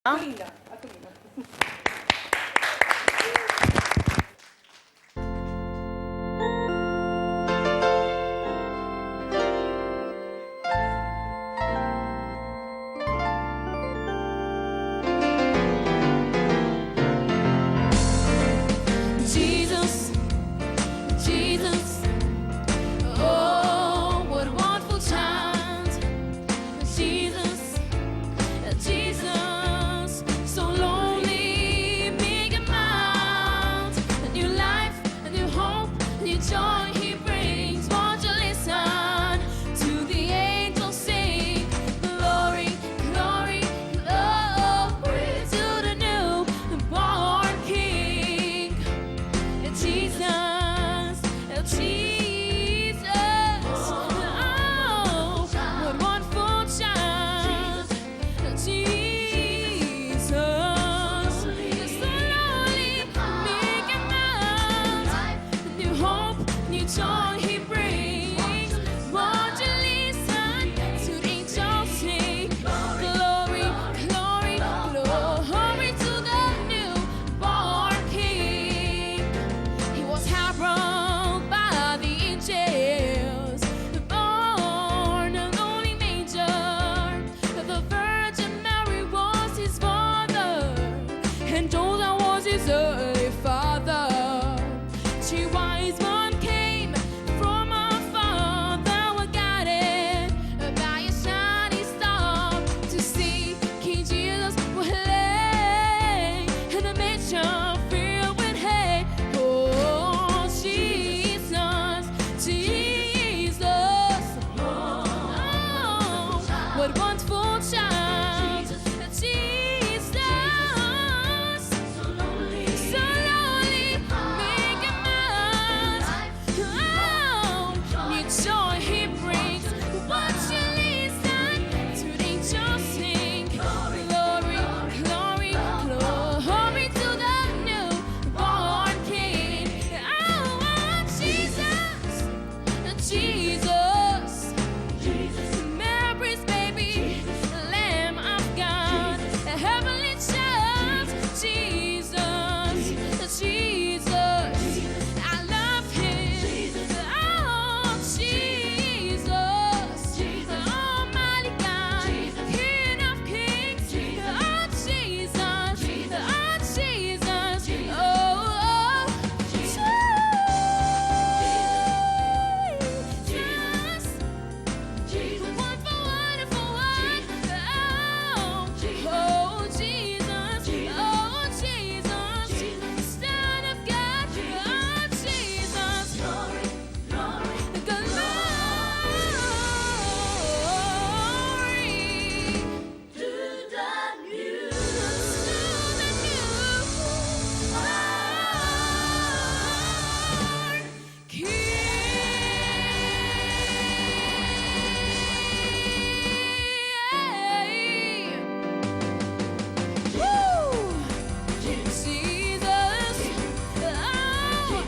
Tumingin lang. Tumingin lang. Jesus, Jesus, oh, what a wonderful child. Jesus, Jesus, so lonely, meek and mild. A new life, a new hope, a new joy he brings. Won't you listen to the angels sing? Glory, glory, glory to the newborn King. Jesus, Jesus, oh, what a wonderful child. Jesus, so lonely, meek and mild. New hope, new joy he brings. Won't you listen to the angels sing? Glory, glory, glory to the newborn King. He was heralded by the angels, born in a lonely manger. The Virgin Mary was his mother, and Joseph was his earthly father. Three wise men came from afar, they were guided by a shining star to see King Jesus was lay in a mansion filled with hay. Oh, Jesus, Jesus, oh, what a wonderful child. Jesus, so lonely, meek and mild. Oh, new joy he brings. Won't you listen to the angels sing? Glory, glory, glory to the newborn King. Oh, Jesus, Jesus, Mary's baby, Lamb of God, a heavenly child. Jesus, Jesus, I love him. Oh, Jesus, Almighty God, King of Kings. Oh, Jesus, oh, Jesus, wonderful, wonderful one. Oh, Jesus, Son of God. Oh, Jesus, glory to the newborn King. Woo! Jesus, oh,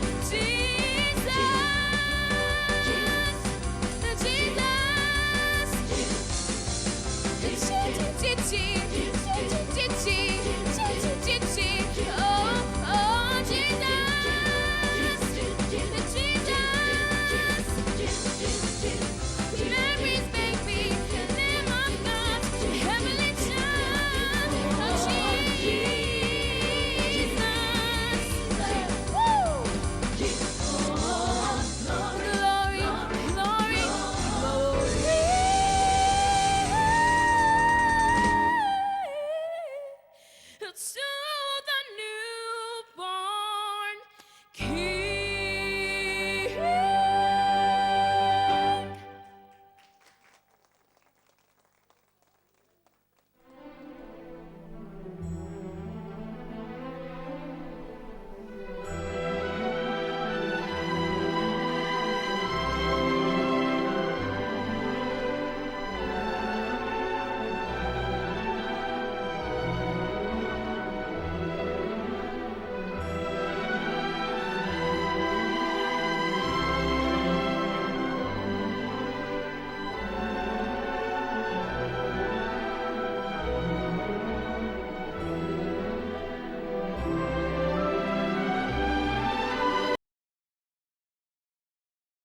Mary's baby, Lamb of God, heavenly child. Oh, Jesus, woo! Glory, glory, glory to